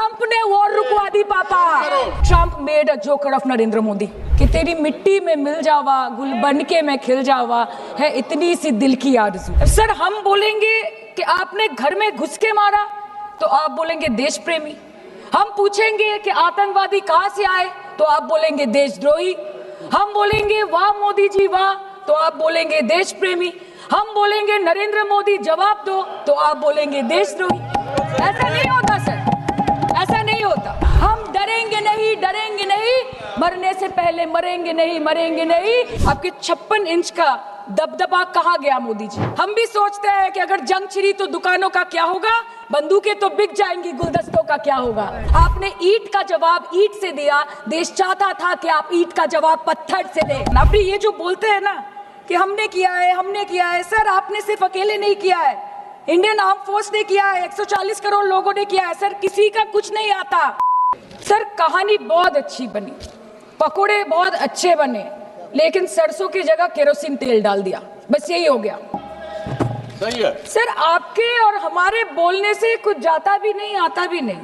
Trump ने war रुकवा दी पापा। Trump made a joker of Narendra Modi कि तेरी मिट्टी में मिल जावा, गुल बन के मैं खिल जावा, है इतनी सी दिल की आरज़ू। सर हम बोलेंगे कि आपने घर में घुस के मारा तो आप बोलेंगे देश प्रेमी। हम पूछेंगे कि आतंकवादी कहां से आए तो आप बोलेंगे देशद्रोही। हम बोलेंगे वाह मोदी जी वाह तो आप बोलेंगे देश प्रेमी। हम बोलेंगे नरेंद्र मोदी जवाब दो तो आप बोलेंगे देशद्रोही। ऐसा नहीं होता सर, ऐसा नहीं होता। हम डरेंगे नहीं, मरने से पहले मरेंगे नहीं। आपके 56 इंच का दबदबा कहाँ गया मोदी जी? हम भी सोचते हैं कि अगर जंग छिड़ी तो दुकानों का क्या होगा, बंदूकें तो बिक जाएंगी, गुलदस्तों का क्या होगा? आपने ईंट का जवाब ईंट से दिया, देश चाहता था कि आप ईंट का जवाब पत्थर से दें। अभी ये जो बोलते हैं ना कि हमने किया है, सर आपने सिर्फ अकेले नहीं किया है, इंडियन आर्म फोर्स ने किया है, 140 करोड़ लोगों ने किया है। सर किसी का कुछ नहीं आता। सर कहानी बहुत अच्छी बनी, पकोड़े बहुत अच्छे बने, लेकिन सरसों की जगह केरोसिन तेल डाल दिया, बस यही हो गया। सही है सर आपके और हमारे बोलने से कुछ जाता भी नहीं आता भी नहीं।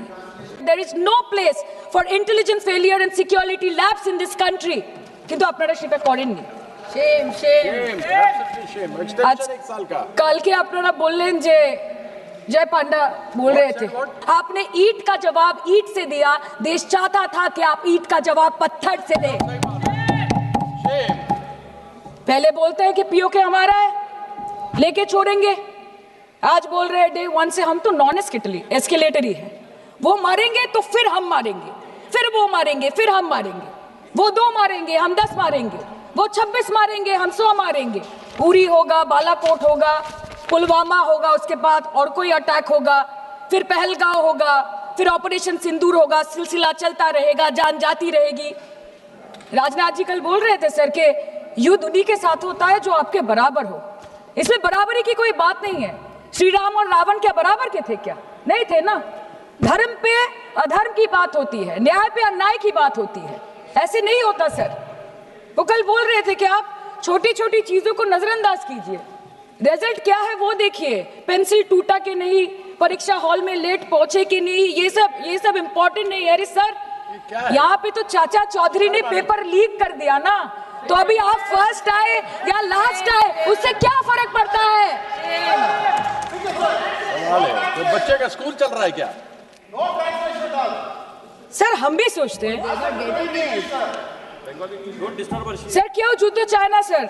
There is no place for intelligence failure and security labs in this country। কিন্তু আপনারা সেটা করেননি। एक साल का কালকে আপনারা বললেন যে जय पांडा बोल रहे थे, आपने ईंट का जवाब ईंट से दिया, देश चाहता था कि आप ईंट का जवाब पत्थर से दें। पहले बोलते हैं कि पीओके हमारा है, लेके छोड़ेंगे, आज बोल रहे हैं डे 1 से हम तो नॉन एस्केलेटरी है। वो मारेंगे तो फिर हम मारेंगे, फिर वो मारेंगे, फिर हम मारेंगे, वो 2 मारेंगे, हम 10 मारेंगे, वो 26 मारेंगे, हम 100 मारेंगे। उरी होगा, बालाकोट होगा, पुलवामा होगा, उसके बाद और कोई अटैक होगा, फिर पहलगांव होगा, फिर ऑपरेशन सिंदूर होगा, सिलसिला चलता रहेगा, जान जाती रहेगी। राजनाथ जी कल बोल रहे थे सर के युद्ध उन्हीं के साथ होता है जो आपके बराबर हो। इसमें बराबरी की कोई बात नहीं है। श्री राम और रावण क्या बराबर के थे क्या? नहीं थे ना। धर्म पे अधर्म की बात होती है, न्याय पे अन्याय की बात होती है, ऐसे नहीं होता सर। वो कल बोल रहे थे कि आप छोटी छोटी चीजों को नजरअंदाज कीजिए, रिजल्ट क्या है वो देखिए, पेंसिल टूटा कि नहीं, परीक्षा हॉल में लेट पहुंचे कि नहीं, ये सब इम्पोर्टेंट नहीं है। अरे सर यहाँ पे तो चाचा चौधरी ने पेपर लीक कर दिया ना, तो अभी आप फर्स्ट आए या लास्ट आए उससे क्या फर्क पड़ता है? तो बच्चे का स्कूल चल रहा है क्या? सर हम भी सोचते हैं স্যার কেউ যুদ্ধ চায় না স্যার,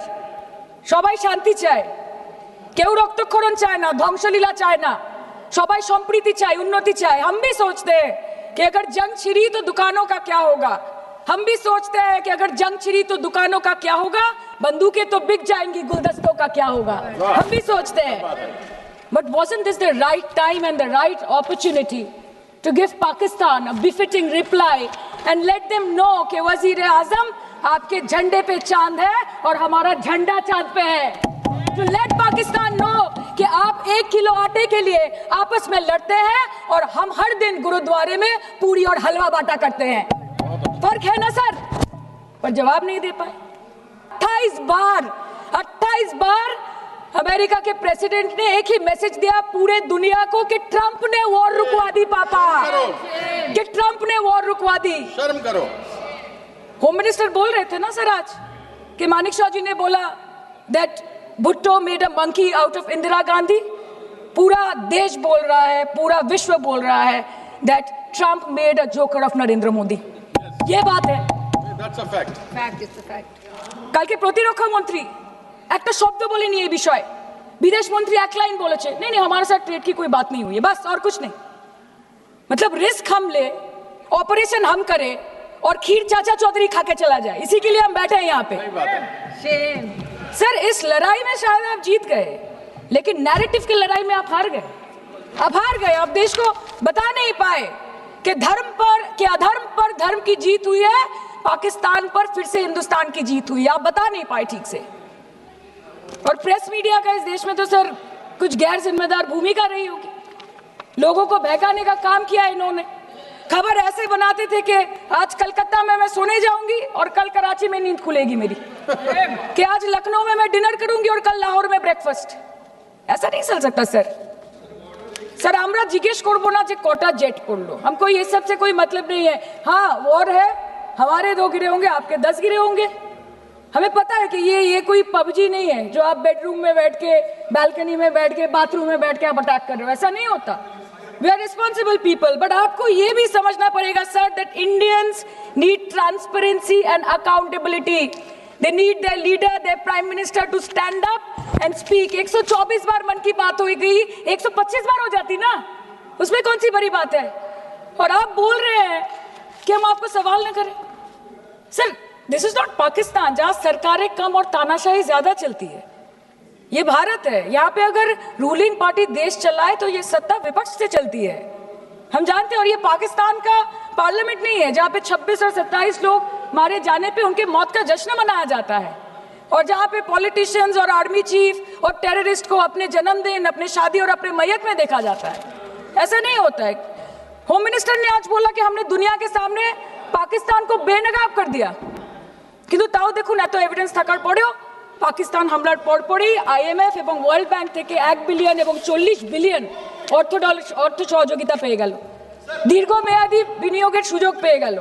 সবাই শান্তি চায়, কেউ রক্তক্ষরণ চায় না, ধ্বংসলীলা চায় না, সবাই সম্প্রীতি চায়, উন্নতি চায়। हम भी सोचते हैं कि अगर जंग छिड़ी तो दुकानों का क्या होगा, हम भी सोचते हैं कि अगर जंग छिड़ी तो दुकानों का क्या होगा, बंदूकें तो बिक जाएंगी, गुलदस्तों का क्या होगा, हम भी सोचते हैं। But wasn't this the right time and the right opportunity to give Pakistan a befitting reply and let them know कि वजीर आजम आपके झंडे पे चांद है और हमारा झंडा चांद पे है। To let Pakistan know कि आप 1 किलो आटे के लिए आपस में लड़ते हैं और हम हर दिन गुरुद्वारे में पूरी और हलवा बांटा करते हैं। फर्क है ना सर? पर जवाब नहीं दे पाए। 28 बार अमेरिका के प्रेसिडेंट ने एक ही मैसेज दिया पूरे दुनिया को कि ट्रंप ने वॉर रुकवा दी पापा, कि ट्रंप ने वॉर रुकवा दी। शर्म करो। होम मिनिस्टर बोल रहे थे ना सर आज कि मानिक शाह जी ने बोला that Bhutto made a monkey out of Indira Gandhi. पूरा देश बोल रहा है, पूरा विश्व बोल रहा है that Trump made a joker of Narendra Modi. ये बात है, That's a fact. Fact is the fact. কালকে প্রতিরক্ষা মন্ত্রী একটা শব্দ বলেনি এই বিষয়ে, বিদেশ মন্ত্রী এক লাइन বলেছে नहीं नहीं हमारे साथ ट्रेड की कोई बात नहीं हुई है, बस और कुछ नहीं। मतलब रिस्क हम ले, ऑपरेशन हम करें और खीर चाचा चौधरी खा के चला जाए, इसी के लिए हम बैठे हैं यहाँ पे। सर इस लड़ाई में शायद आप जीत गए, लेकिन नैरेटिव की लड़ाई में आप हार गए। आप देश को बता नहीं पाए कि धर्म पर कि अधर्म पर धर्म की जीत हुई है, पाकिस्तान पर फिर से हिंदुस्तान की जीत हुई, आप बता नहीं पाए ठीक से। और प्रेस मीडिया का इस देश में तो सर कुछ गैर जिम्मेदार भूमिका रही होगी, लोगों को बहकाने का काम किया इन्होंने। खबर ऐसे बनाते थे कि आज कलकत्ता में मैं सोने जाऊंगी और कल कराची में नींद खुलेगी मेरी, कि आज लखनऊ में मैं डिनर करूंगी और कल लाहौर में ब्रेकफास्ट। ऐसा नहीं चल सकता सर। सर আমরা জিজ্ঞেস করব না যে কটা জেট পড়লো, हमको ये सब से कोई मतलब नहीं है। हाँ वॉर है, हमारे 2 गिरे होंगे, आपके 10 गिरे होंगे। हमें पता है कि ये कोई पबजी नहीं है जो आप बेडरूम में बैठ के, बालकनी में बैठ के, बाथरूम में बैठ के आप अटैक कर रहे हो, ऐसा नहीं होता। We are responsible people, but आपको ये भी समझना पड़ेगा sir that Indians need transparency and accountability. They need their leader, their prime minister to stand up and speak. 124 बार मन की बात हो गई, 125 बार हो जाती ना, उसमें कौन सी बड़ी बात है। और आप बोल रहे हैं कि हम आपको सवाल न करें। Sir this is not Pakistan जहां सरकारें कम और तानाशाही ज्यादा चलती है। ये भारत है, यहाँ पे अगर रूलिंग पार्टी देश चलाए तो ये सत्ता विपक्ष से चलती है, हम जानते हैं। और ये पाकिस्तान का पार्लियामेंट नहीं है जहाँ पे 26 और 27 लोग मारे जाने पे उनके मौत का जश्न मनाया जाता है, और जहाँ पे पॉलिटिशियंस और आर्मी चीफ और टेररिस्ट को अपने जन्मदिन, अपने शादी और अपने मैयत में देखा जाता है। ऐसा नहीं होता है। होम मिनिस्टर ने आज बोला कि हमने दुनिया के सामने पाकिस्तान को बेनकाब कर दिया, কিন্তু তাও দেখুন এত এভিডেন্স থাকার পরেও পাকিস্তান হামলার পরপরই আইএমএফ এবং ওয়ার্ল্ড ব্যাংক থেকে 1 বিলিয়ন এবং 40 বিলিয়ন অর্থ সহযোগিতা পেয়ে গেল, দীর্ঘমেয়াদী বিনিয়োগের সুযোগ পেয়ে গেল,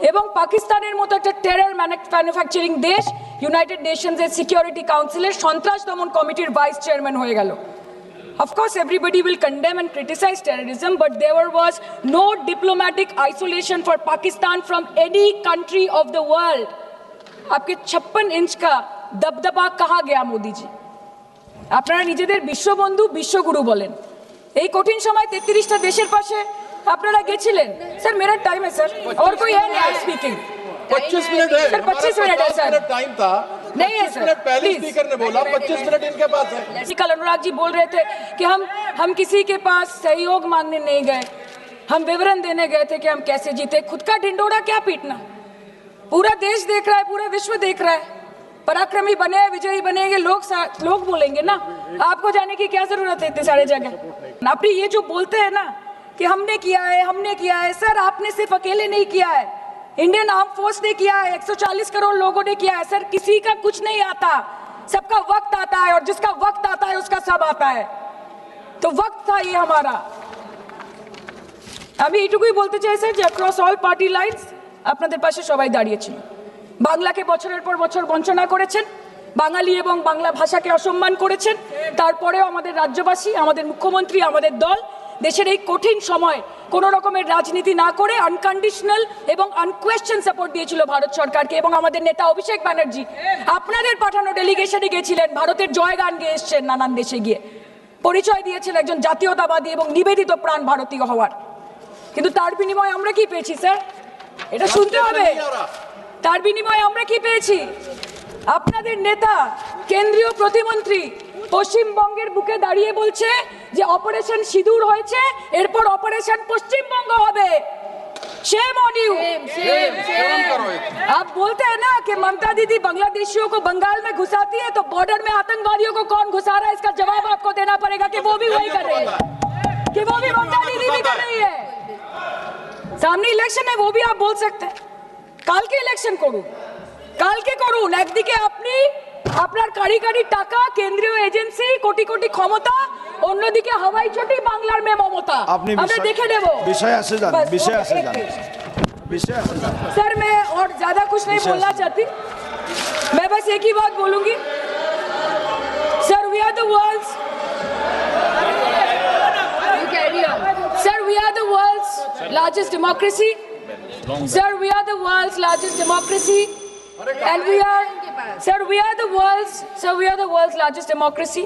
এবং পাকিস্তানের মতো একটা টেরর ম্যানুফ্যাকচারিং দেশ ইউনাইটেড নেশনসের সিকিউরিটি কাউন্সিলের সন্ত্রাস দমন কমিটির ভাইস চেয়ারম্যান হয়ে গেল। Of course, everybody will condemn and criticize terrorism, but there was no diplomatic isolation for Pakistan from any country of the world. आपके 56 इंच का दबदबा कहाँ गया मोदी जी? আপনারা নিজেদের বিশ্ববন্ধু বিশ্বগুরু বলেন, এই কঠিন সময় 33টা দেশের পাশে আপনারা গেছিলেন। স্যার मेरा टाइम है सर, और कोई है नहीं स्पीकिंग। 25 मिनट है सर, 25 मिनट है सर, टाइम था नहीं है सर, पहले स्पीकर ने बोला 25 मिनट इनके पास है। कल अनुराग जी बोल रहे थे कि हम किसी के पास सहयोग मांगने नहीं गए, हम विवरण देने गए थे कि हम कैसे जीते। खुद का ढिंडोरा क्या पीटना, पूरा देश देख रहा है, पूरा विश्व देख रहा है। पराक्रमी बने, विजयी बनेंगे लोग बोलेंगे ना, आपको जाने की क्या जरूरत है इतने सारे जगह। आप ये जो बोलते हैं ना कि हमने किया है, सर आपने सिर्फ अकेले नहीं किया है, इंडियन आर्म फोर्स ने किया है, 140 करोड़ लोगों ने किया है। सर किसी का कुछ नहीं आता, सबका वक्त आता है, और जिसका वक्त आता है उसका सब आता है। तो वक्त था ये हमारा। আমি এইটুকুই বলতে চাই স্যার যে অ্যাক্রস অল পার্টি লাইনস আপনাদের পাশে সবাই দাঁড়িয়েছিল। বাংলাকে বছরের পর বছর বঞ্চনা করেছেন, বাঙালি এবং বাংলা ভাষাকে অসম্মান করেছেন, তারপরেও আমাদের রাজ্যবাসী, আমাদের মুখ্যমন্ত্রী, আমাদের দল দেশের এই কঠিন সময় কোনো রকমের রাজনীতি না করে আনকন্ডিশনাল এবং আনকোয়েশ্চন সাপোর্ট দিয়েছিল ভারত সরকারকে। এবং আমাদের নেতা অভিষেক ব্যানার্জি আপনাদের পাঠানো ডেলিগেশনে গেছিলেন, ভারতের জয়গান গেয়ে এসছেন, নানান দেশে গিয়ে পরিচয় দিয়েছেন একজন জাতীয়তাবাদী এবং নিবেদিত প্রাণ ভারতীয় হওয়ার। কিন্তু তার বিনিময়ে আমরা কি পেয়েছি স্যার? এটা শুনতে হবে। তার বিনিময়ে আমরা কি পেয়েছি? আপনাদের নেতা কেন্দ্রীয় প্রতিমন্ত্রী পশ্চিমবঙ্গের বুকে দাঁড়িয়ে বলছে যে অপারেশন সিঁদুর হয়েছে, এরপর অপারেশন পশ্চিমবঙ্গ হবে। Shame on you. आप बोलते हैं ना कि ममता दीदी बांग्लादेशियों को बंगाल में घुसाती है, तो बॉर्डर में आतंकवादियों को कौन घुसा रहा है इसका जवाब आपको देना पड़ेगा कि वो भी वही कर रहे हैं, कि वो भी ममता दीदी भी कर रही है। सामने इलेक्शन है, वो भी आप बोल सकते हैं কালকে ইলেকশন করুন, কালকে করুন। একদিকে আপনি আপনার কারি কারি টাকা, কেন্দ্রীয় এজেন্সি, কোটি কোটি ক্ষমতা, অন্যদিকে হাওয়াই চটি বাংলার মে মমতা। আমরা দেখে নেব। বিষয় আসে যান, বিষয় আসে যান, বিষয় আসে যান। सर मैं और ज्यादा कुछ नहीं बोलना चाहती, मैं बस एक ही बात बोलूंगी। Sir we are the world's, sir we are the world's largest democracy, sir we are the world's largest democracy, and we are the world's largest democracy,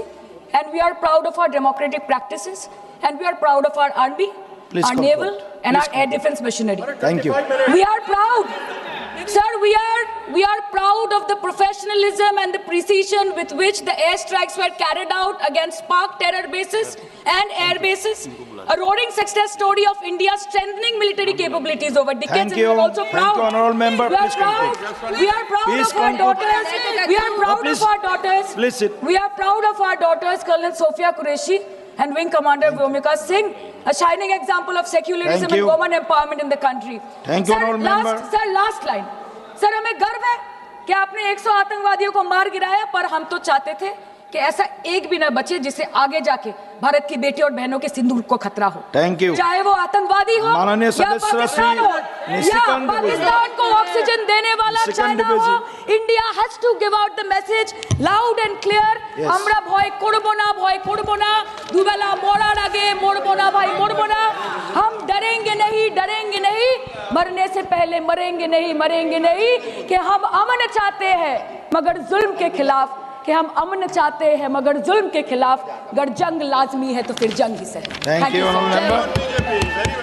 and we are proud of our democratic practices, and we are proud of our army, Please our conclude. naval and our air defense machinery. Thank you. We are proud, sir, we are proud of the professionalism and the precision with which the airstrikes were carried out against Pak terror bases and air bases, a roaring success story of India's strengthening military capabilities over decades. Thank And you. we are also proud. Thank you, honorable member. We are Please proud. conclude. We are proud Please of our conclude. daughters. We are proud please. of our daughters. Please sit. We are proud of our daughters, Colonel Sophia Qureshi and Wing Commander Vyomika Singh, a shining example of secularism Thank and you. women empowerment in the country. Thank you, honorable member. Sir, last line. Sir हमें गर्व है कि आपने 100 आतंकवादियों को मार गिराया, पर हम तो चाहते थे कि ऐसा एक भी ना बचे जिससे आगे जाके भारत की बेटी और बहनों के सिंदूर को खतरा हो। Thank you. चाहे वो आतंकवादी हो माननीय या सदस्य पाकिस्तान श्री हो या निशिकांत पाकिस्तान को ऑक्सीजन देने वाला चाइना हो, India has to give out the message loud and clear. हमरा भय करबो ना दुबेला मोरार आगे मोड़बो ना भाई, मोड़बो ना। हम डरेंगे नहीं, मरने से पहले मरेंगे नहीं कि हम अमन चाहते हैं मगर जुल्म के खिलाफ, कि हम अमन चाहते हैं मगर जुल्म के खिलाफ। अगर जंग लाजमी है तो फिर जंग ही सही। Thank you, honorable member.